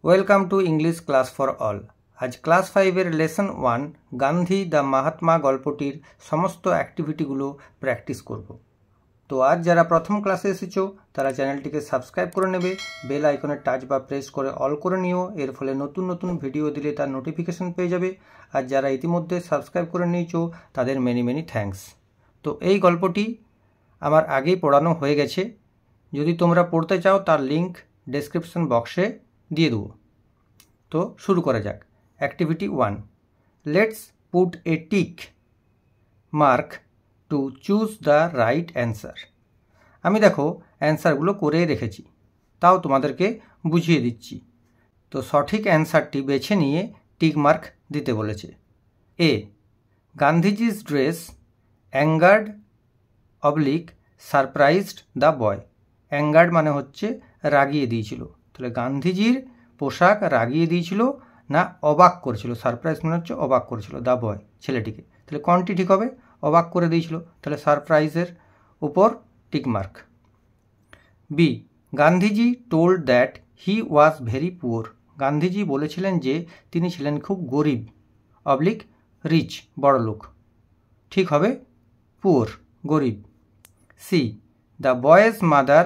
Welcome to English class for all. আজ class 5-এর lesson 1 Gandhi the Mahatma গল্পটির সমস্ত অ্যাক্টিভিটিগুলো প্র্যাকটিস করব। তো আজ যারা প্রথম ক্লাসে এসেছো তারা চ্যানেলটিকে সাবস্ক্রাইব করে নেবে, বেল আইকনে টাচ বা প্রেস করে অল করে নিও, এর ফলে নতুন নতুন ভিডিও দিলে তার নোটিফিকেশন পেয়ে যাবে। আর যারা ইতিমধ্যে সাবস্ক্রাইব করে নিয়েছো তাদের মেনি মেনি থ্যাঙ্কস। তো এই গল্পটি আমার আগেই পড়ানো হয়ে গেছে, যদি তোমরা পড়তে চাও তার লিঙ্ক ডেসক্রিপশন বক্সে দিয়ে দেবো। তো শুরু করা যাক। Activity 1, let's put a tick mark to choose the right answer. আমি দেখো অ্যান্সারগুলো করে রেখেছি, তাও তোমাদেরকে বুঝিয়ে দিচ্ছি। তো সঠিক অ্যান্সারটি বেছে নিয়ে টিক মার্ক দিতে বলেছে। A, Gandhiji's dress angered oblique surprised the boy. Angered মানে হচ্ছে রাগিয়ে দিয়েছিল, তাহলে গান্ধীজির পোশাক রাগিয়ে দিয়েছিল না অবাক করেছিল। সারপ্রাইজ মানে হচ্ছে অবাক করেছিল দ্য বয়, ছেলেটিকে। তাহলে কোনটি ঠিক হবে? অবাক করে দিয়েছিল, তাহলে সারপ্রাইজের উপর tick mark. B, Gandhiji told that he was very poor. Gandhiji বলেছিলেন যে তিনি ছিলেন খুব গরিব, অবলিক রিচ বড়লোক, ঠিক হবে পুয়ার গরিব। C, the boy's mother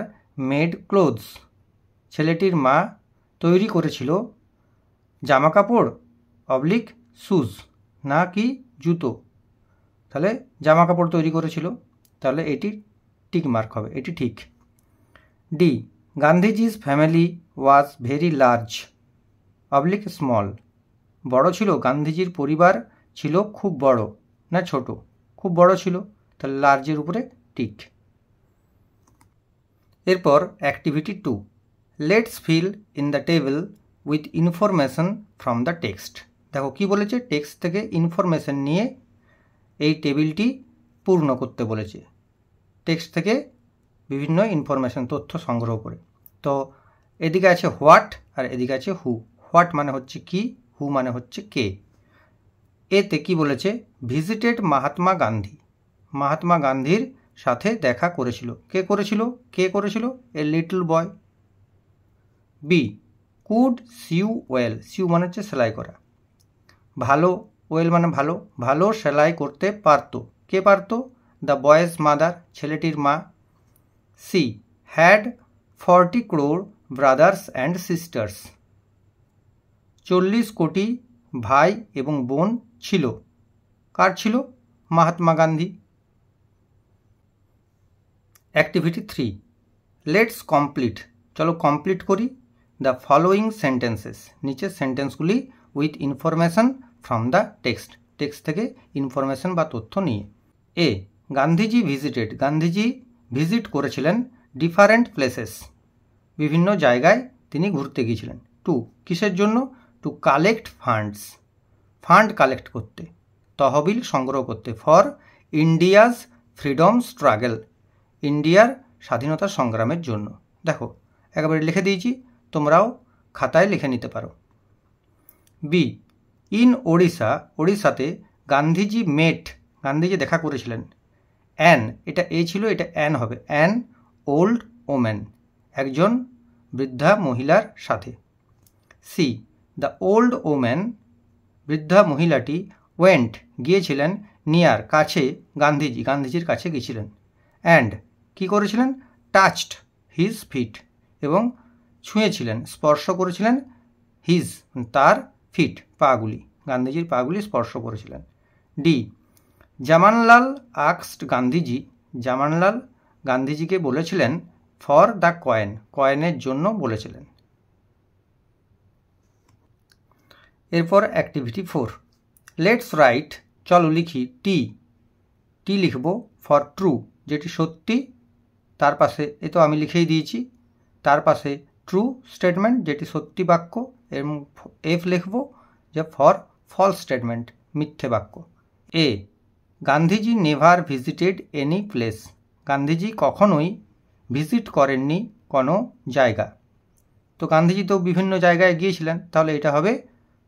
made clothes. ছেলেটির মা তৈরি করেছিল জামা কাপড়, অবলিক শুজ না কি জুতো, তাহলে জামা কাপড় তৈরি করেছিল, তাহলে এটি টিক মার্ক হবে, এটি ঠিক। D, Gandhiji's family was very large, oblique small. বড় ছিল, গান্ধীজির পরিবার ছিল খুব বড় না ছোট, খুব বড় ছিল, তাহলে লার্জের উপরে টিক। এরপর activity 2, let's fill in the table with information from the text. দেখো কি বলেছে, টেক্সট থেকে ইনফরমেশন নিয়ে এই টেবিলটি পূর্ণ করতে বলেছে। টেক্সট থেকে বিভিন্ন ইনফরমেশন তথ্য সংগ্রহ করে। তো এদিকে আছে হোয়াট আর এদিকে আছে হু। হোয়াট মানে হচ্ছে কি, হু মানে হচ্ছে কে। এতে কি বলেছে, ভিজিটেড মহাত্মা গান্ধী। মহাত্মা গান্ধীর সাথে দেখা করেছিল। কে করেছিল? কে করেছিল? A little boy. B, could sew well. Sew মানে হচ্ছে সেলাই করা, ভালো, ওয়েল মানে ভালো, ভালো সেলাই করতে পারত। কে পারত? দ্য বয়েজ মাদার, ছেলেটির মা। C, had 40 crore brothers and sisters. 40 কোটি ভাই এবং বোন ছিল। কার ছিল? Mahatma Gandhi. Activity 3, let's complete. চলো কমপ্লিট করি দ্য ফলোয়িং সেন্টেন্সেস। নিচের সেন্টেন্সগুলি with information from the text. Text থেকে ইনফরমেশন বা তথ্য নিয়ে। A, Gandhiji visited. Gandhiji visit করেছিলেন ডিফারেন্ট প্লেসেস। বিভিন্ন জায়গায় তিনি ঘুরতে গিয়েছিলেন। টু, কিসের জন্য? To collect funds. Fund collect করতে, তহবিল সংগ্রহ করতে। ফর ইন্ডিয়াজ ফ্রিডম স্ট্রাগল, ইন্ডিয়ার স্বাধীনতা সংগ্রামের জন্য। দেখো একেবারে লিখে দিয়েছি, তোমরাও খাতায় লিখে নিতে পারো। বি, ইন ওড়িশা, ওড়িশাতে গান্ধীজি মেট, গান্ধীজি দেখা করেছিলেন অ্যান, এটা এ ছিল, এটা অ্যান হবে, অ্যান ওল্ড ওম্যান, একজন বৃদ্ধা মহিলার সাথে। সি, দ্য ওল্ড ওম্যান, বৃদ্ধা মহিলাটি ওয়েন্ট, গিয়েছিলেন, নিয়ার, কাছে, গান্ধীজি, গান্ধীজির কাছে গিয়েছিলেন। অ্যান্ড, কী করেছিলেন? টাচড হিজ ফিট, এবং ছুঁয়েছিলেন, স্পর্শ করেছিলেন, হিজ তার ফিট, পাগুলি, গান্ধীজির পাগুলি স্পর্শ করেছিলেন। ডি, জামানলাল আক্সড গান্ধীজি, জামানলাল গান্ধীজিকে বলেছিলেন ফর দ্য কয়েন, কয়েনের জন্য বলেছিলেন। এরপর অ্যাক্টিভিটি 4, লেটস রাইট। চলো লিখি টি। টি লিখব ফর ট্রু, যেটি সত্যি, তার পাশে, এ তো আমি লিখেই দিয়েছি, তার পাশে ট্রু স্টেটমেন্ট, যেটি সত্যি বাক্য, এবং এফ লিখব যে ফর ফলস স্টেটমেন্ট, মিথ্যে বাক্য। A, Gandhiji never visited any place. Gandhiji কখনোই ভিজিট করেননি কোনো জায়গা। তো গান্ধীজি তো বিভিন্ন জায়গায় গিয়েছিলেন, তাহলে এটা হবে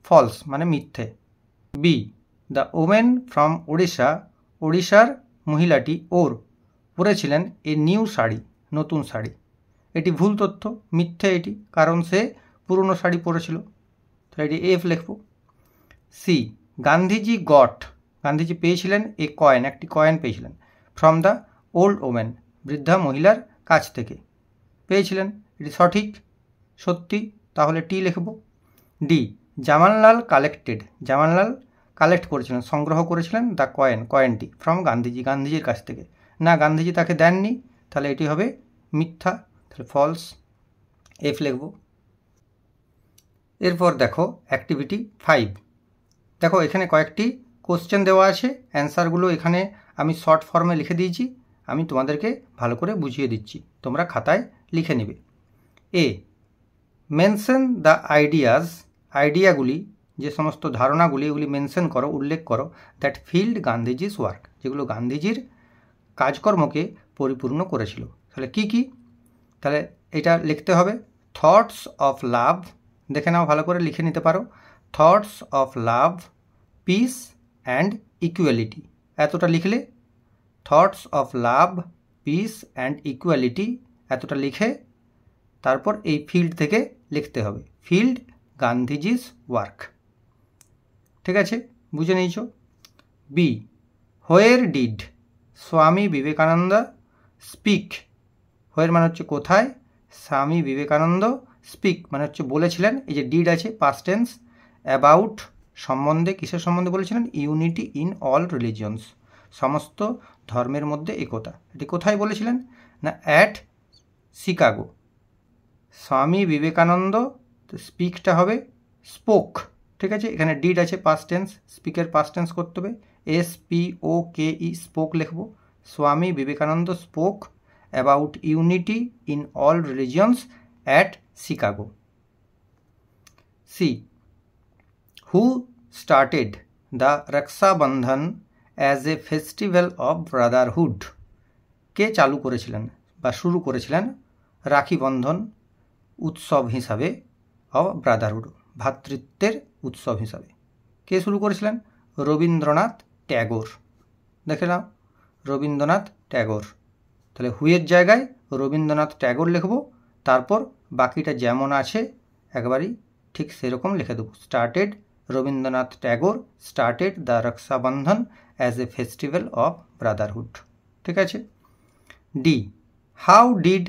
ফলস মানে মিথ্যে। B, the women from Odisha, ওড়িশার মহিলাটি ওর পরেছিলেন এ নিউ শাড়ি, নতুন শাড়ি। এটি ভুল তথ্য, মিথ্যে এটি, কারণ সে পুরনো শাড়ি পরেছিল, তাহলে এটি এফ লিখব। সি, গান্ধীজি গট, গান্ধীজি পেয়েছিলেন এ কয়েন, একটি কয়েন পেয়েছিলেন, ফ্রম দ্য ওল্ড ওমেন, বৃদ্ধা মহিলার কাছ থেকে পেয়েছিলেন, এটি সঠিক, সত্যি, তাহলে টি লিখব। ডি, জামানলাল কালেক্টেড, জামানলাল কালেক্ট করেছিলেন, সংগ্রহ করেছিলেন দ্য কয়েন, কয়েনটি, ফ্রম গান্ধীজি, গান্ধীজির কাছ থেকে, না গান্ধীজি তাকে দেননি, তাহলে এটি হবে মিথ্যা, তাহলে ফলস, এফ লিখব। এরপর দেখো অ্যাক্টিভিটি 5। দেখো এখানে কয়েকটি কোশ্চেন দেওয়া আছে, অ্যান্সারগুলো এখানে আমি শর্ট ফর্মে লিখে দিয়েছি, আমি তোমাদেরকে ভালো করে বুঝিয়ে দিচ্ছি, তোমরা খাতায় লিখে নেবে। এ, মেনশন দ্য আইডিয়াজ, আইডিয়াগুলি, যে সমস্ত ধারণাগুলি, এগুলি মেনশন করো, উল্লেখ করো, দ্যাট ফিল্ড গান্ধীজিস ওয়ার্ক, যেগুলো গান্ধীজির কাজকর্মকে পরিপূর্ণ করেছিল। তাহলে কি কি? তাহলে এটা লিখতে হবে, থটস অফ লাভ, দেখে নাও ভালো করে লিখে নিতে পারো, thoughts of love, piece and equality, এতটা লিখলে, thoughts of love, piece and equality, এতটা লিখে তারপর এই ফিল্ড থেকে লিখতে হবে, ফিল্ড গান্ধীজিস ওয়ার্ক। ঠিক আছে, বুঝে নিয়েছ। B, where did Swami Vivekananda speak, হোয়ার মানে হচ্ছে কোথায়, স্বামী বিবেকানন্দ স্পিক মানে হচ্ছে বলেছিলেন, এই যে ডিড আছে পাস্ট টেন্স, অ্যাবাউট সম্বন্ধে, কিসের সম্বন্ধে বলেছিলেন, ইউনিটি ইন অল রিলিজিয়ন্স, সমস্ত ধর্মের মধ্যে একতা, এটি কোথায় বলেছিলেন, না অ্যাট শিকাগো। স্বামী বিবেকানন্দ, স্পিকটা হবে স্পোক, ঠিক আছে, এখানে ডিড আছে পাস্ট টেন্স, স্পিকের পাস্ট টেন্স করতে হবে, SPOKE, স্পোক লিখব, Swami Vivekananda spoke about unity in all religions at Chicago. C, who started the Rakshabandhan as a festival of brotherhood, কে চালু করেছিলেন বা শুরু করেছিলেন রাখি বন্ধন উৎসব হিসাবে, অফ ব্রাদারহুড, ভ্রাতৃত্বের উৎসব হিসাবে, কে শুরু করেছিলেন, রবীন্দ্রনাথ ট্যাগোর, দেখে নাও, রবীন্দ্রনাথ ট্যাগোর, তাহলে হুয়ের জায়গায় রবীন্দ্রনাথ ট্যাগোর লিখব, তারপর বাকিটা যেমন আছে একবারই ঠিক সেরকম লিখে দেবো, started, Rabindranath Tagore started the Rakshabandhan as a festival of brotherhood. ঠিক আছে। D, how did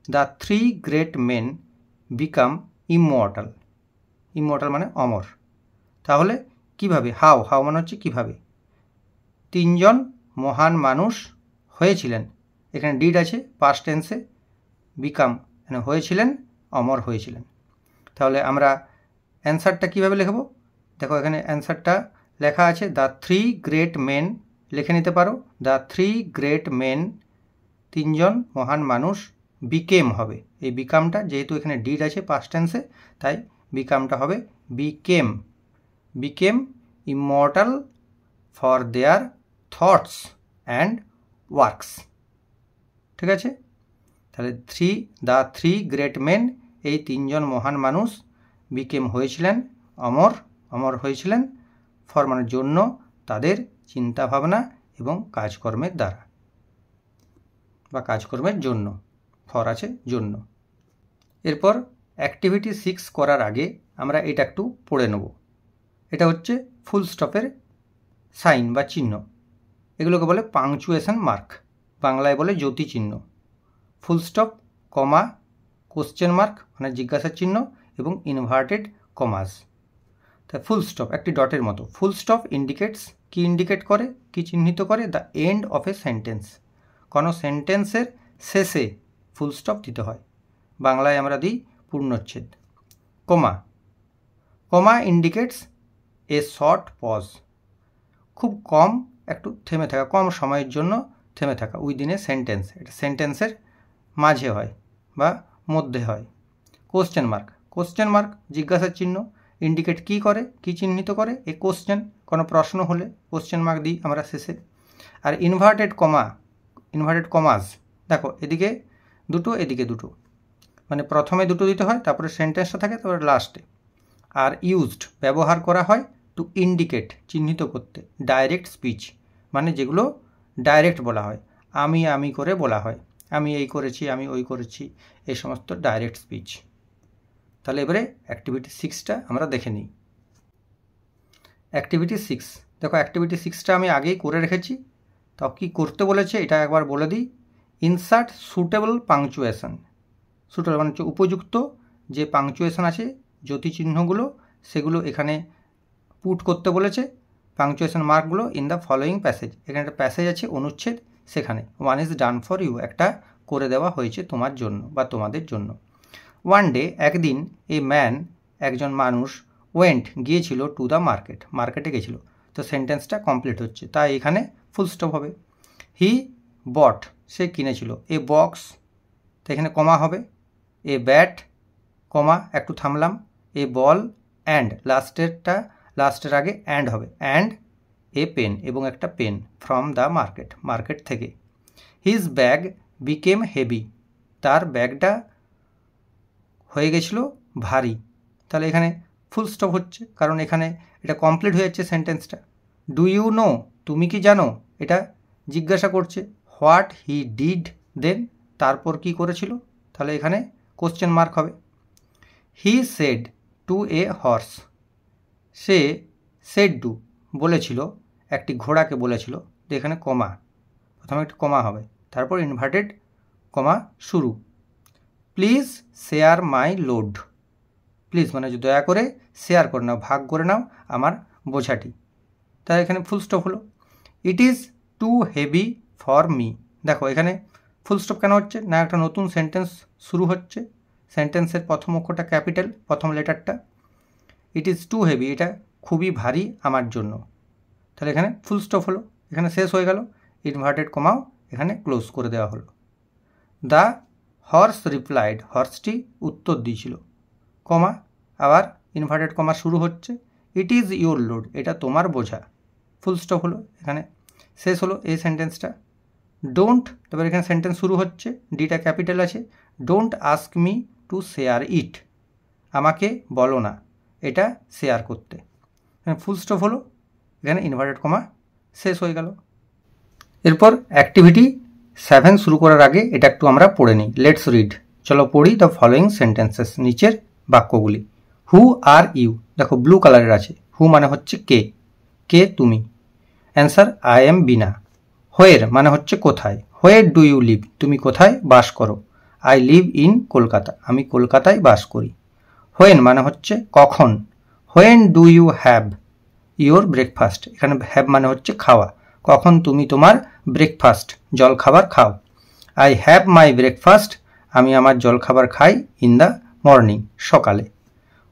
the three great men become immortal, immortal মানে অমর, তাহলে কিভাবে, হাউ, হাউ মানে হচ্ছে কিভাবে, তিনজন মহান মানুষ হয়েছিলেন, এখানে ডিড আছে পাস্ট টেন্সে, বিকাম মানে হয়েছিলেন, অমর হয়েছিলেন, তাহলে আমরা অ্যান্সারটা কীভাবে লিখব, দেখো এখানে অ্যান্সারটা লেখা আছে, দ্য থ্রি গ্রেট মেন, লিখে নিতে পারো, দ্য থ্রি গ্রেট মেন, তিনজন মহান মানুষ, বিকেম হবে, এই বিকামটা যেহেতু এখানে ডিড আছে পাস্ট টেন্সে, তাই বিকামটা হবে became, became immortal for their thoughts and works. ঠিক আছে, তাহলে দ্য থ্রি গ্রেট মেন, এই তিনজন মহান মানুষ, বিকেম হয়েছিলেন অমর, অমর হয়েছিলেন, ফর মানে জন্য, তাদের চিন্তাভাবনা এবং কাজকর্মের দ্বারা বা কাজকর্মের জন্য, ফর আছে জন্য। এরপর অ্যাক্টিভিটি 6 করার আগে আমরা এটা একটু পড়ে নেব, এটা হচ্ছে ফুল স্টপের সাইন বা চিহ্ন, এগুলোকে বলে পাংচুয়েশন মার্ক, বাংলায় বলে জ্যোতি চিহ্ন, ফুল স্টপ, কমা, কোশ্চেন মার্ক মানে জিজ্ঞাসার চিহ্ন এবং ইনভার্টেড কমাস। তাই ফুল স্টপ একটি ডটের মতো, ফুল স্টপ ইন্ডিকেটস, কি ইন্ডিকেট করে, কি চিহ্নিত করে, the end of a sentence, কোনো সেন্টেন্সের শেষে ফুল স্টপ দিতে হয়, বাংলায় আমরা দিই পূর্ণচ্ছেদ। কমা, কমা ইন্ডিকেটস এ শর্ট পজ, খুব কম একটু থেমে থাকা, কম সময়ের জন্য থেমে থাকা, উইদিন এ সেন্টেন্স, এটা সেন্টেন্সের মাঝে হয় বা মধ্যে হয়। কোশ্চেন মার্ক, কোশ্চেন মার্ক জিজ্ঞাসার চিহ্ন, ইন্ডিকেট কি করে, কি চিহ্নিত করে, এ কোশ্চেন, কোনো প্রশ্ন হলে কোশ্চেন মার্ক দিই আমরা শেষে। আর ইনভার্টেড কমা, ইনভার্টেড কমাস, দেখো এদিকে দুটো এদিকে দুটো, মানে প্রথমে দুটো দিতে হয়, তারপরে সেন্টেন্সটা থাকে, তারপরে লাস্টে। আর ইউজড ব্যবহার করা হয় টু ইন্ডিকেট চিহ্নিত করতে, ডাইরেক্ট স্পিচ মানে যেগুলো ডাইরেক্ট বলা হয়, আমি করে বলা হয়, আমি এই করেছি, আমি ওই করেছি, এই সমস্ত ডাইরেক্ট স্পিচ। তাহলে এবারে অ্যাক্টিভিটি 6টা আমরা দেখে নিই। অ্যাক্টিভিটি 6, দেখো অ্যাক্টিভিটি 6টা আমি আগেই করে রেখেছি। তো কী করতে বলেছে এটা একবার বলে দিই। Insert suitable punctuation. সুটেবল মানে হচ্ছে উপযুক্ত যে পাংচুয়েশন আছে, জ্যোতিচিহ্নগুলো, সেগুলো এখানে পুট করতে বলেছে। পাংচুয়েশন মার্কগুলো ইন দ্য ফলোয়িং প্যাসেজ। এখানে একটা প্যাসেজ আছে, অনুচ্ছেদ, সেখানে one is done for you, একটা করে দেওয়া হয়েছে তোমার জন্য বা তোমাদের জন্য। ওয়ান ডে, একদিন, এ ম্যান, একজন মানুষ, ওয়েন্ট, গিয়েছিল, টু দ্য মার্কেট, মার্কেটে গেছিল। তো সেন্টেন্সটা কমপ্লিট হচ্ছে, তাই এখানে ফুল স্টপ হবে। হি বট, সে কিনেছিল, এ বক্স, তো এখানে কমা হবে। এ ব্যাট, কমা, একটু থামলাম। এ বল, অ্যান্ড, লাস্টের আগে অ্যান্ড হবে, অ্যান্ড এ পেন, এবং একটা pen, from the market, market থেকে। হিজ ব্যাগ বিকেম হেভি, তার ব্যাগটা হয়ে গেছিল ভারী। তাহলে এখানে ফুল স্টপ হচ্ছে, কারণ এখানে এটা কমপ্লিট হয়ে যাচ্ছে সেন্টেন্সটা। ডু ইউ নো, তুমি কি জানো, এটা জিজ্ঞাসা করছে। হোয়াট হি ডিড দেন, তারপর কি করেছিল, তাহলে এখানে কোশ্চেন মার্ক হবে। He said to A horse, say said to বলেছিল, একটি ঘোড়াকে বলেছিল। তো এখানে কমা, প্রথমে একটি কমা হবে, তারপর ইনভার্টেড কমা শুরু। Please share my load, please মানে দয়া করে শেয়ার করে নাও, ভাগ করে নাও আমার বোঝাটি। তাই এখানে ফুল স্টপ হলো। It is too heavy for me, দেখো এখানে ফুল স্টপ কেন হচ্ছে না, একটা নতুন সেন্টেন্স শুরু হচ্ছে। সেন্টেন্সের প্রথম অক্ষরটা ক্যাপিটাল, প্রথম লেটারটা। ইট ইজ টু হেভি, এটা খুবই ভারী আমার জন্য। তাহলে এখানে ফুল স্টপ হলো, এখানে শেষ হয়ে গেল। ইনভার্টেড কমাও এখানে ক্লোজ করে দেওয়া হলো। দ্য হর্স রিপ্লাইড, হর্সটি উত্তর দিয়েছিল, কমা, আবার ইনভার্টেড কমা শুরু হচ্ছে। ইট ইজ ইউর লোড, এটা তোমার বোঝা, ফুল স্টপ হলো, এখানে শেষ হলো এই সেন্টেন্সটা। ডোন্ট, তারপর এখানে সেন্টেন্স শুরু হচ্ছে, ডিটা ক্যাপিটাল আছে। Don't ask me to share it, আমাকে বলো না এটা শেয়ার করতে। এখানে ফুল স্টপ হলো, এখানে ইনভার্টেড কমা শেষ হয়ে গেল। এরপর অ্যাক্টিভিটি 7 শুরু করার আগে এটা একটু আমরা পড়ে নিই। লেটস রিড, চলো পড়ি দ্য ফলোয়িং সেন্টেন্সেস, নিচের বাক্যগুলি। হু আর ইউ, দেখো ব্লু কালারের আছে। হু মানে হচ্ছে কে, কে তুমি। Answer, I am Veena. Where মানে হচ্ছে কোথায়। হোয়ের ডু ইউ লিভ, তুমি কোথায় বাস করো। আই লিভ ইন কলকাতা, আমি কলকাতায় বাস করি। হোয়েন মানে হচ্ছে কখন। When do you have your breakfast, এখানে হ্যাভ মানে হচ্ছে খাওয়া, কখন তুমি তোমার ব্রেকফাস্ট জলখাবার খাও। আই হ্যাভ মাই ব্রেকফাস্ট, আমি আমার জলখাবার খাই, ইন দ্য মর্নিং, সকালে।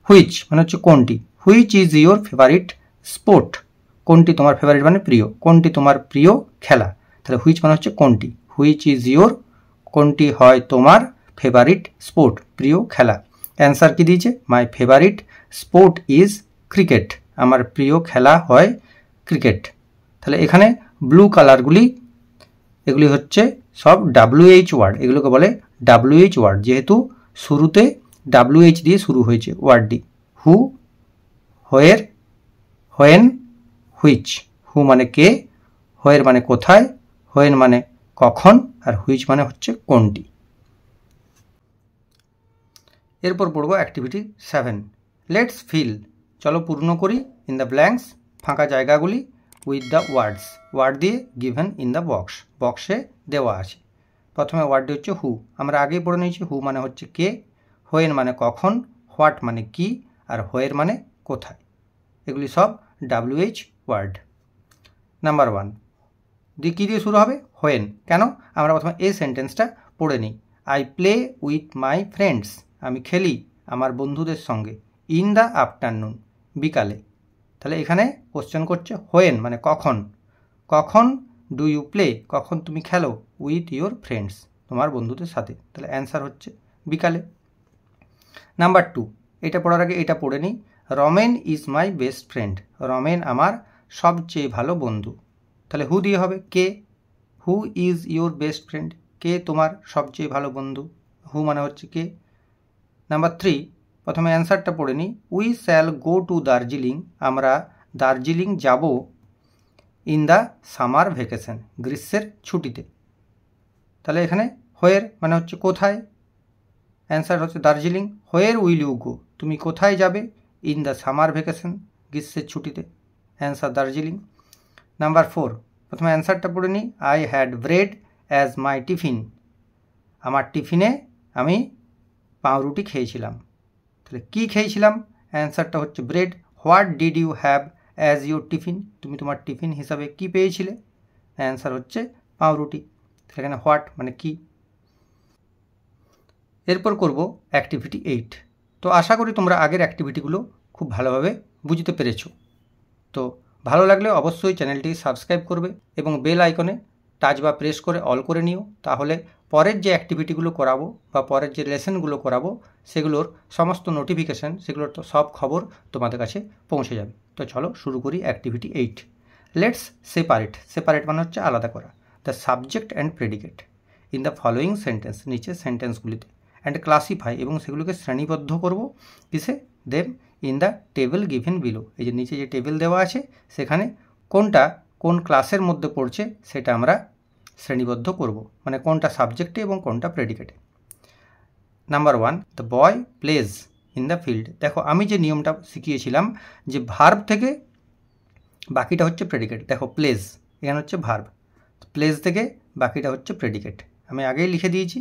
হুইচ মানে হচ্ছে কোনটি। Which is your favourite sport, কোনটি তোমার ফেভারিট মানে প্রিয়, কোনটি তোমার প্রিয় খেলা। তাহলে হুইচ মানে হচ্ছে কোনটি। হুইচ ইজ ইউর, কোনটি হয় তোমার ফেভারিট স্পোর্ট, প্রিয় খেলা। অ্যান্সার কি দিয়েছে, my favourite sport is cricket, আমার প্রিয় খেলা হয় ক্রিকেট। তাহলে এখানে ব্লু কালারগুলি, এগুলি হচ্ছে সব WH ওয়ার্ড, এগুলোকে বলে WH ওয়ার্ড, যেহেতু শুরুতে WH দিয়ে শুরু হয়েছে ওয়ার্ডটি। হু, হোয়ের, হোয়েন, হুইচ। হু মানে কে, হোয়ের মানে কোথায়, হোয়েন মানে কখন, আর হুইচ মানে হচ্ছে কোনটি। এরপর পড়ব অ্যাক্টিভিটি 7, লেটস ফিল, চলো পূর্ণ করি, ইন দ্য ব্ল্যাঙ্কস, ফাঁকা জায়গাগুলি, উইথ দ্য ওয়ার্ডস, ওয়ার্ড দিয়ে গিভেন ইন দ্য বক্স, বক্সে দেওয়া আছে। প্রথমে ওয়ার্ডটি হচ্ছে হু, আমরা আগেই পড়ে নিয়েছি। হু মানে হচ্ছে কে, হোয়েন মানে কখন, হোয়াট মানে কি, আর হোয়ের মানে কোথায়। এগুলি সব WH ওয়ার্ড। নাম্বার 1 দিয়ে কী দিয়ে শুরু হবে, হোয়েন। কেন, আমরা প্রথমে এই সেন্টেন্সটা পড়ে নিই। I play with my friends, আমি খেলি আমার বন্ধুদের সঙ্গে। ইন দ্য আফটারনুন, বিকালে। তাহলে এখানে কোশ্চেন করছে হোয়েন মানে কখন, কখন ডু ইউ প্লে, কখন তুমি খেলো, উইথ ইউর ফ্রেন্ডস, তোমার বন্ধুদের সাথে। তাহলে অ্যান্সার হচ্ছে বিকালে। নাম্বার 2, এটা পড়ার আগে এটা পড়ে নিই। Ramen is my best friend, Ramen আমার সবচেয়ে ভালো বন্ধু। তাহলে হু দিয়ে হবে কে, who is your best friend, কে তোমার সবচেয়ে ভালো বন্ধু, হু মানে হচ্ছে কে। নাম্বার 3, প্রথমে অ্যান্সারটা পড়ে নিই। We shall go to Darjeeling, আমরা দার্জিলিং যাব, ইন দ্য সামার ভ্যাকেশন, গ্রীষ্মের ছুটিতে। তাহলে এখানে হোয়ের মানে হচ্ছে কোথায়, অ্যান্সার হচ্ছে Darjeeling. Where will you go, তুমি কোথায় যাবে? ইন দ্য সামার ভ্যাকেশন, গ্রীষ্মের ছুটিতে। অ্যান্সার দার্জিলিং। নাম্বার 4, প্রথমে অ্যান্সারটা পড়ে নিই। I had bread as my tiffin, আমার টিফিনে আমি পাউরুটি খেয়েছিলাম। তাহলে কী খেয়েছিলাম? অ্যান্সারটা হচ্ছে bread. What did you have as your tiffin, তুমি তোমার টিফিন হিসাবে কী পেয়েছিলে? অ্যান্সার হচ্ছে পাউরুটি। সেখানে হোয়াট মানে কী। এরপর করব অ্যাক্টিভিটি 8। তো আশা করি তোমরা আগের অ্যাক্টিভিটিগুলো খুব ভালোভাবে বুঝতে পেরেছো। তো ভালো লাগলে অবশ্যই চ্যানেলটি সাবস্ক্রাইব করবে এবং বেল আইকনে টাচ বা প্রেস করে অল করে নিও, তাহলে পরের যে অ্যাক্টিভিটিগুলো করাবো বা পরের যে লেসনগুলো করাবো সেগুলোর সমস্ত নোটিফিকেশান, সেগুলোর তো সব খবর তোমাদের কাছে পৌঁছে যাবে। তো চলো শুরু করি অ্যাক্টিভিটি 8। লেটস সেপারেট মানে হচ্ছে আলাদা করা, the subject and predicate in the following sentence, নিচে সেন্টেন্সগুলিতে, অ্যান্ড ক্লাসিফাই এবং সেগুলোকে শ্রেণীবদ্ধ করব কিসে? Them in the table given below, এই যে নিচে যে টেবিল দেওয়া আছে সেখানে কোনটা কোন ক্লাসের মধ্যে পড়ছে সেটা আমরা শ্রেণীবদ্ধ করব, মানে কোনটা সাবজেক্টে এবং কোনটা প্রেডিকেটে। Number 1, the boy plays in the field. দেখো আমি যে নিয়মটা শিখিয়েছিলাম যে ভার্ব থেকে বাকিটা হচ্ছে প্রেডিকেট। দেখো প্লেজ এখানে হচ্ছে ভার্ব, প্লেজ থেকে বাকিটা হচ্ছে প্রেডিকেট। আমি আগেই লিখে দিয়েছি,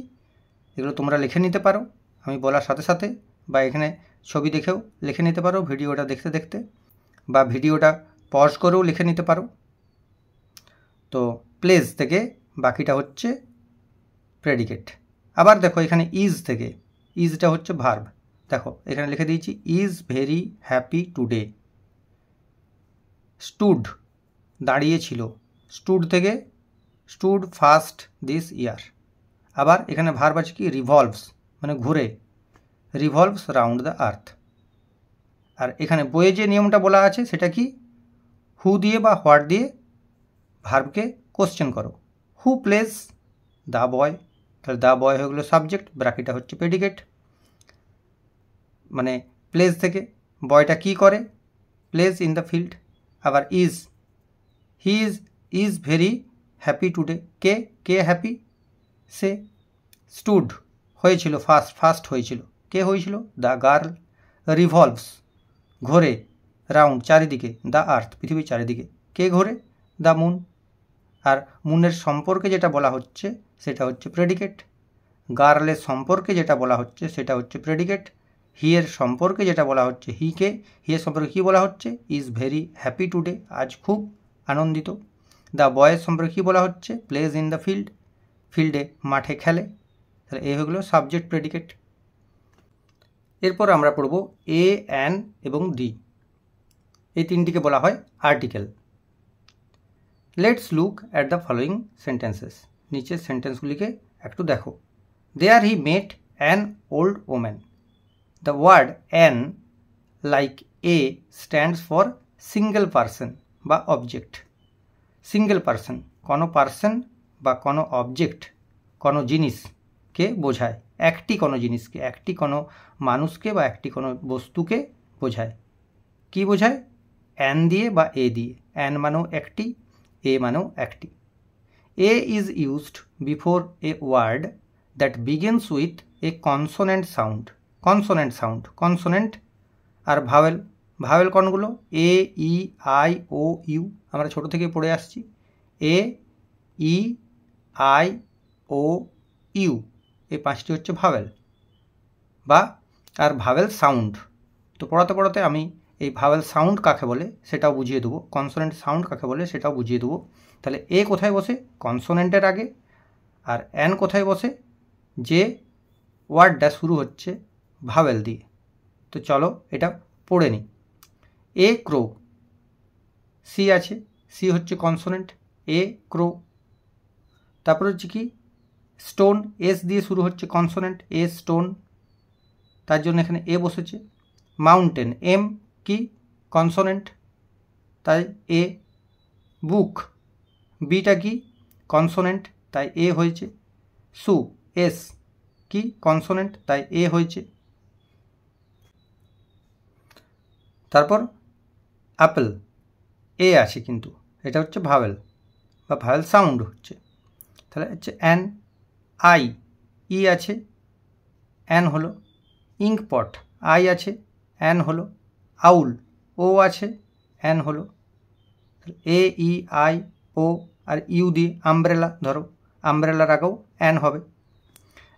এগুলো তোমরা লিখে নিতে পারো আমি বলার সাথে সাথে, বা এখানে ছবি দেখেও লিখে নিতে পারো ভিডিওটা দেখতে দেখতে, বা ভিডিওটা পজ করেও লিখে নিতে পারো। তো প্লেস থেকে বাকিটা হচ্ছে প্রেডিকেট। আবার দেখো এখানে ইজ থেকে, ইজটা হচ্ছে ভার্ব। দেখো এখানে লিখে দিয়েছি is very happy today. Stood দাঁড়িয়েছিল, স্টুড থেকে স্টুড ফার্স্ট দিস ইয়ার। আবার এখানে ভার্ব আছে কি রিভলভস মানে ঘুরে, রিভলভস রাউন্ড দ্য আর্থ। আর এখানে বইয়ে যে নিয়মটা বলা আছে সেটা কি? হু দিয়ে বা হোয়াট দিয়ে ভার্বকে কোশ্চেন করো। হু প্লেস দ্য বয়, তাহলে দ্য বয় হয়ে গেলো সাবজেক্ট, ব্রাকেটটা হচ্ছে প্রেডিকেট। মানে প্লেস থেকে বয়টা কি করে? Plays in the field. আবার is, he is very happy today, কে হ্যাপি? সে। স্টুড হয়েছিল ফার্স্ট হয়েছিল, কে হয়েছিল? The girl. রিভলভস ঘোরে, রাউন্ড চারিদিকে, দ্য আর্থ পৃথিবীর চারিদিকে, কে ঘোরে? The moon. আর মুনের সম্পর্কে যেটা বলা হচ্ছে সেটা হচ্ছে প্রেডিকেট। গার্লের সম্পর্কে যেটা বলা হচ্ছে সেটা হচ্ছে প্রেডিকেট। হিয়ের সম্পর্কে যেটা বলা হচ্ছে হিয়ের সম্পর্কে কী বলা হচ্ছে? ইজ ভেরি হ্যাপি টুডে, আজ খুব আনন্দিত। দ্য বয়ের সম্পর্কে কী বলা হচ্ছে? প্লেজ ইন দ্য ফিল্ড, ফিল্ডে মাঠে খেলে। তাহলে এই হয়ে গেলো সাবজেক্ট প্রেডিকেট। এরপর আমরা পড়ব এ, অ্যান এবং দি, এই তিনটিকে বলা হয় article. Let's look at the following sentences, নিচের সেন্টেন্সগুলিকে একটু দেখো। There he met an old woman. The word an like a stands for single person বা অবজেক্ট। সিঙ্গেল পারসন কোনো পারসন বা কোনো অবজেক্ট, কোনো জিনিসকে বোঝায়, একটি কোনো জিনিসকে, একটি কোনো মানুষকে বা একটি কোনো বস্তুকে বোঝায়। কি বোঝায়? অ্যান দিয়ে বা এ দিয়ে। অ্যান মানেও একটি, এ মানেও একটি। A is used before a word that begins with a consonant sound. Consonant sound, consonant আর ভাওয়েল। ভাওয়েল কোনগুলো? A, E, I, O, U. আমরা ছোটো থেকে পড়ে আসছি এ, ই, আই, ও, ইউ, এই পাঁচটি হচ্ছে ভাওয়েল বা আর ভাওয়েল সাউন্ড। তো পড়াতে পড়াতে আমি এই ভাওয়েল সাউন্ড কাকে বলে সেটাও বুঝিয়ে দেবো, কনসোনেন্ট সাউন্ড কাকে বলে সেটাও বুঝিয়ে দেবো। তাহলে এ কোথায় বসে? কনসোনেন্টের আগে। আর অ্যান কোথায় বসে? যে ওয়ার্ডটা শুরু হচ্ছে ভাওয়েল দিয়ে। তো চলো এটা পড়ে নিই। এ ক্রো, সি আছে, সি হচ্ছে কনসোনেন্ট, এ ক্রো। তারপর হচ্ছে কি স্টোন, এস দিয়ে শুরু হচ্ছে কনসোনেন্ট, এ স্টোন, তার জন্য এখানে এ বসেছে। মাউন্টেন, এম কি কনসোনেন্ট, তাই এ। বুক, বিটা কি কনসোনেন্ট, তাই এ হয়েছে। সু, এস কি কনসোনেন্ট, তাই এ হয়েছে। তারপর অ্যাপেল, এ আছে কিন্তু এটা হচ্ছে ভাওয়েল বা ভাওয়েল সাউন্ড হচ্ছে। তাহলে হচ্ছে অ্যান। আই, ই আছে, অ্যান হলো। ইঙ্কপট আই আছে, অ্যান হলো। আউল ও আছে, অ্যান হলো। এ ই আই ও আর ইউ দিয়ে আমব্রেলা, ধরো আমব্রেলার আগেও অ্যান হবে।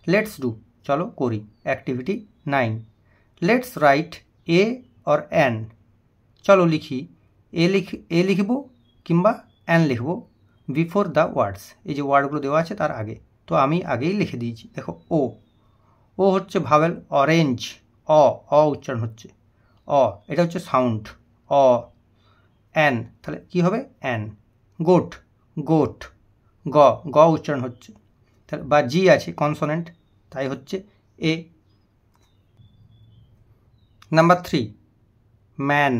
লেটস ডু, চলো করি। Activity 9, let's write a or an. চলো লিখি, এ লিখব কিংবা অ্যান লিখব বিফোর দ্য ওয়ার্ডস। এই যে ওয়ার্ডগুলো দেওয়া আছে তার আগে, তো আমি আগেই লিখে দিয়েছি। দেখো ও, ও হচ্ছে ভাওয়েল। অরেঞ্জ, অ উচ্চারণ হচ্ছে, এটা হচ্ছে সাউন্ড অ। অ্যান, তাহলে কি হবে অ্যান। গোট, গোট, গ উচ্চারণ হচ্ছে, তাহলে বা জি আছে কনসোনেন্ট, তাই হচ্ছে এ। নাম্বার 3, ম্যান,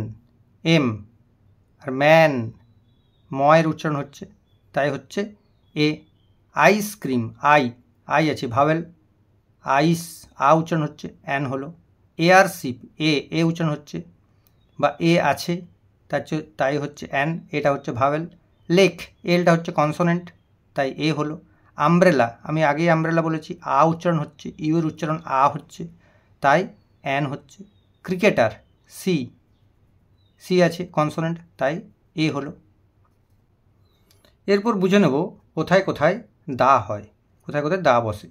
এম, আর ম্যান ময়ের উচ্চারণ হচ্ছে, তাই হচ্ছে এ। আইসক্রিম, আই আছে ভাওয়েল। আইস, উচ্চারণ হচ্ছে, অ্যান হলো। এয়ারশিপ, এ উচ্চারণ হচ্ছে, বা এ আছে তাই হচ্ছে অ্যান, এটা হচ্ছে ভাওয়েল। লেক, এলটা হচ্ছে কনসোনেন্ট, তাই এ হলো। আমব্রেলা, আমি আগেই আমব্রেলা বলেছি, উচ্চারণ হচ্ছে, ইউর উচ্চারণ হচ্ছে, তাই অ্যান হচ্ছে। ক্রিকেটার, সি আছে কনসোনেন্ট, তাই এ হলো। এরপর বুঝে নেব কোথায় কোথায় দা হয়, কোথায় কোথায় দা বসে।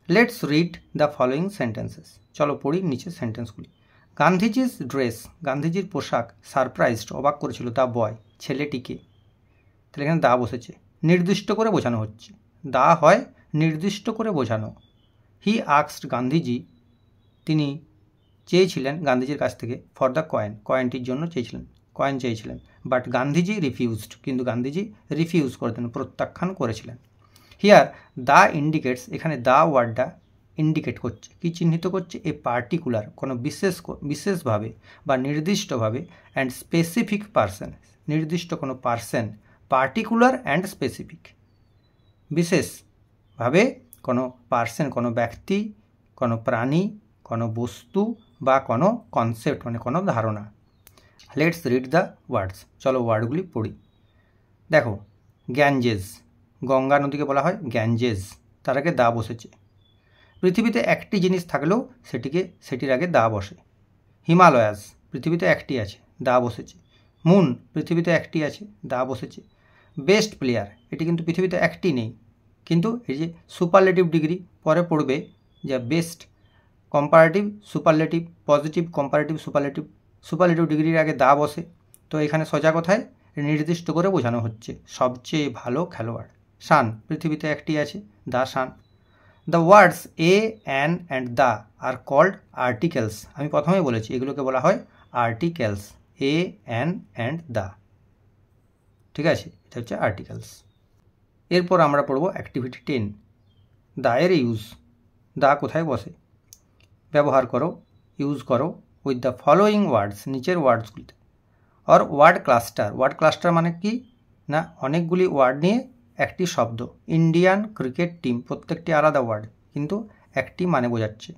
Let's read the following sentences. চলো পড়ি নিচে সেন্টেন্সগুলি। গান্ধীজির ড্রেস, গান্ধীজির পোশাক সারপ্রাইজড, অবাক করেছিল দ্য বয়, ছেলেটিকে। তাহলে এখানে দা বসেছে, নির্দিষ্ট করে বোঝানো হচ্ছে। দা হয় নির্দিষ্ট করে বোঝানো। হি আস্কড, গান্ধীজি তিনি চেয়েছিলেন গান্ধীজির কাছ থেকে ফর দ্য কয়েন, কয়েনটির জন্য কয়েন চেয়েছিলেন। বাট গান্ধীজি রিফিউজড, কিন্তু গান্ধীজি রিফিউজ করে দেন, প্রত্যাখ্যান করেছিলেন। হিয়ার দা ইন্ডিকেটস, এখানে দা ওয়ার্ডটা ইন্ডিকেট করছে, কি চিহ্নিত করছে, এ পার্টিকুলার, কোনো বিশেষভাবে বা নির্দিষ্টভাবে, অ্যান্ড স্পেসিফিক পার্সন, নির্দিষ্ট কোনো পার্সন, পার্টিকুলার অ্যান্ড স্পেসিফিক, বিশেষভাবে কোনো পার্সন, কোনো ব্যক্তি, কোনো প্রাণী, কোনো বস্তু বা কোনো কনসেপ্ট, মানে কোনো ধারণা। লেটস রিড দ্য ওয়ার্ডস, চলো ওয়ার্ডগুলি পড়ি। দেখো, গ্যাঞ্জেস, গঙ্গা নদীকে বলা হয় গ্যাঞ্জেস, তার আগে দা বসেছে। পৃথিবীতে একটি জিনিস থাকলেও সেটির আগে দা বসে। হিমালয়াস, পৃথিবীতে একটি আছে, দা বসেছে। মুন, পৃথিবীতে একটি আছে, দা বসেছে। বেস্ট প্লেয়ার, এটি কিন্তু পৃথিবীতে একটি নেই, কিন্তু এই যে সুপারলেটিভ ডিগ্রি পরে পড়বে, যে best, comparative, superlative, positive, comparative, superlative ডিগ্রির আগে দা বসে। তো এখানে সোজা কথায় নির্দিষ্ট করে বোঝানো হচ্ছে সবচেয়ে ভালো খেলোয়াড়। সান, পৃথিবীতে একটি আছে, the sun. The words a, an and the are called articles, আমি প্রথমেই বলেছি এগুলোকে বলা হয় articles, a, an and the, ঠিক আছে, এটা হচ্ছে আর্টিকেলস। এরপর আমরা পড়ব অ্যাক্টিভিটি 10, দায়ের ইউজ, দা কোথায় বসে। ব্যবহার করো, ইউজ করো উইথ দ্য ফলোয়িং ওয়ার্ডস, নিচের ওয়ার্ডসগুলিতে। Or word cluster, word cluster মানে কি না, অনেকগুলি ওয়ার্ড নিয়ে একটি শব্দ। ইন্ডিয়ান ক্রিকেট টিম, প্রত্যেকটি আলাদা ওয়ার্ড, কিন্তু একটি মানে বোঝাচ্ছে।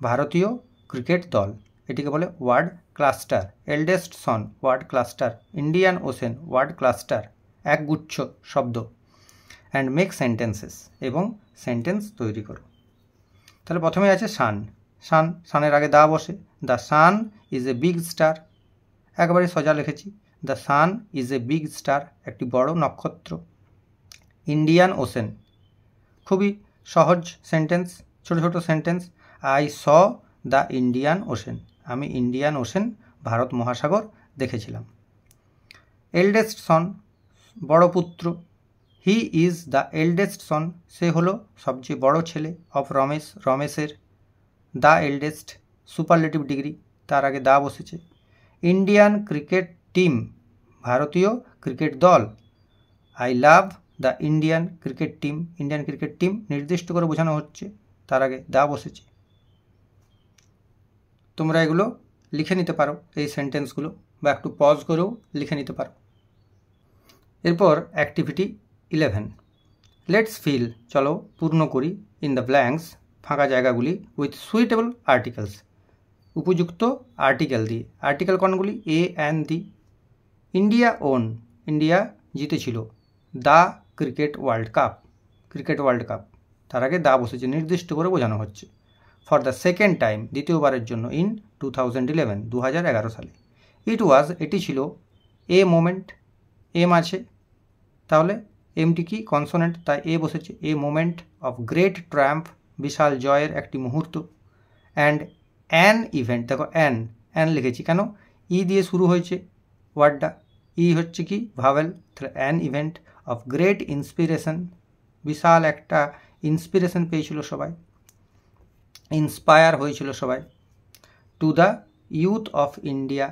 ভারতীয় ক্রিকেট দল, এটিকে বলে word cluster. Eldest son, word cluster. Indian Ocean, word cluster, একগুচ্ছ শব্দ। অ্যান্ড মেক সেন্টেন্সেস, এবং সেন্টেন্স তৈরি করো। তাহলে প্রথমে আছে সান, সানের আগে দা বসে। The sun is a big star, একবারে সোজা লিখেছি, the sun is a big star, একটি বড় নক্ষত্র। ইন্ডিয়ান ওশেন, খুবই সহজ সেন্টেন্স, ছোট ছোট sentence. I saw the Indian ocean, আমি ইন্ডিয়ান ওশেন, ভারত মহাসাগর দেখেছিলাম। এল্ডেস্ট সন, বড় পুত্র। হি ইজ দ্য এল্ডেস্ট সন, সে হলো সবচেয়ে বড় ছেলে। অফ রমেশ, রমেশের। দ্য এল্ডেস্ট, সুপারলেটিভ ডিগ্রি, তার আগে দা বসেছে। ইন্ডিয়ান ক্রিকেট টিম, ভারতীয় ক্রিকেট দল। I love the Indian cricket team, Indian cricket team নির্দিষ্ট করে বোঝানো হচ্ছে, তার আগে দা বসেছে। তোমরা এগুলো লিখে নিতে পারো, এই সেন্টেন্সগুলো, বা একটু পজ করেও লিখে নিতে পারো। এরপর অ্যাক্টিভিটি 11, লেটস ফিল, চলো পূর্ণ করি, ইন দ্য ব্ল্যাঙ্কস, ফাঁকা জায়গাগুলি, উইথ সুইটেবল আর্টিকেলস, উপযুক্ত আর্টিকেল দিয়ে। আর্টিকেল কোনগুলি, a, an, the. India won, India জিতেছিল দ্য ক্রিকেট ওয়ার্ল্ড কাপ, তার আগে দা বসেছে, নির্দিষ্ট করে বোঝানো হচ্ছে। ফর দ্য সেকেন্ড টাইম, দ্বিতীয়বারের জন্য, ইন 2011, 2011 সালে। এটি ছিল এ মোমেন্ট, এম আছে, তাহলে এমটি কি কনসোনেন্ট, তাই এ বসেছে। A moment of great triumph, বিশাল জয়ের একটি মুহূর্ত। অ্যান্ড অ্যান ইভেন্ট, দেখো অ্যান লিখেছি কেন, ই দিয়ে শুরু হয়েছে ওয়ার্ডটা, ই হচ্ছে কি ভাওয়েল, তাহলে an event of great inspiration, বিশাল একটা ইন্সপিরেশন পেয়েছিল সবাই, ইন্সপায়ার হয়েছিল সবাই। To the youth of India,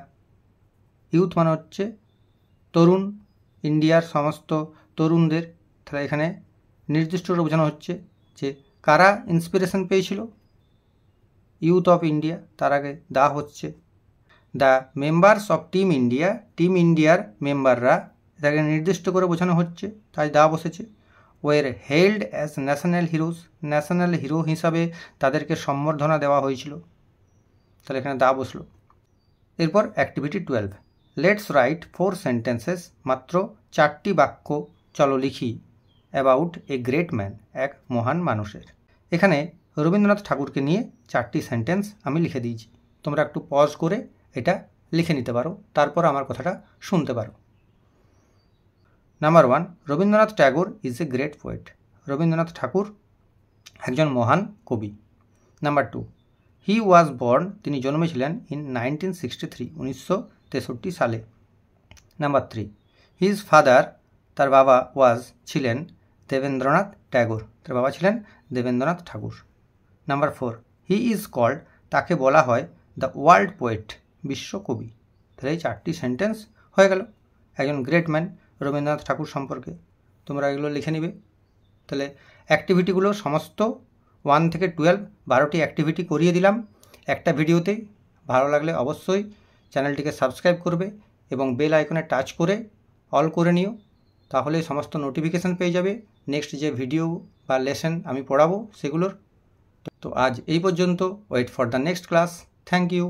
youth মানে হচ্ছে তরুণ, ইন্ডিয়ার সমস্ত তরুণদের, তাহলে এখানে নির্দিষ্ট করে বোঝানো হচ্ছে যে কারা ইন্সপিরেশন পেয়েছিল, ইউথ অফ ইন্ডিয়া, তার আগে দা হচ্ছে। The members of team India, team ইন্ডিয়ার মেম্বাররা, এটাকে নির্দিষ্ট করে বোঝানো হচ্ছে, তাই দা বসেছে। Were held as national heroes, national hero হিসাবে তাদেরকে সম্বর্ধনা দেওয়া হয়েছিল, তাহলে এখানে দা বসলো। এরপর অ্যাক্টিভিটি 12, লেটস রাইট 4 সেন্টেন্সেস, মাত্র 4টি বাক্য চলো লিখি, অ্যাবাউট এ গ্রেট ম্যান, এক মহান মানুষের। এখানে রবীন্দ্রনাথ ঠাকুরকে নিয়ে 4টি সেন্টেন্স আমি লিখে দিয়েছি, তোমরা একটু পজ করে এটা লিখে নিতে পারো, তারপর আমার কথাটা শুনতে পারো। Number 1, Rabindranath Tagore is a great poet, Rabindranath Thakur একজন মহান কবি। নাম্বার 2, হি ওয়াজ বর্ন, তিনি জন্মেছিলেন ইন 1963, 1963 সালে। নাম্বার 3, হিজ ফাদার, তার বাবা, ওয়াজ ছিলেন দেবেন্দ্রনাথ ট্যাগোর, তার বাবা ছিলেন দেবেন্দ্রনাথ ঠাকুর। নাম্বার 4, হি ইজ কল্ড, তাকে বলা হয় দ্য ওয়ার্ল্ড পোয়েট, বিশ্বকবি। তাহলে এই 4টি সেন্টেন্স হয়ে গেল একজন গ্রেট ম্যান রবীন্দ্রনাথ ঠাকুর সম্পর্কে, তোমরা এগুলো লিখে নিবে। তাহলে অ্যাক্টিভিটিগুলো সমস্ত 1 থেকে 12, 12টি অ্যাক্টিভিটি করিয়ে দিলাম একটা ভিডিওতে। ভালো লাগলে অবশ্যই চ্যানেলটিকে সাবস্ক্রাইব করবে এবং বেল আইকনে টাচ করে অল করে নিও, তাহলে সমস্ত নোটিফিকেশান পেয়ে যাবে নেক্সট যে ভিডিও বা লেসন আমি পড়াবো সেগুলোর। তো আজ এই পর্যন্ত, wait for the next class. Thank you.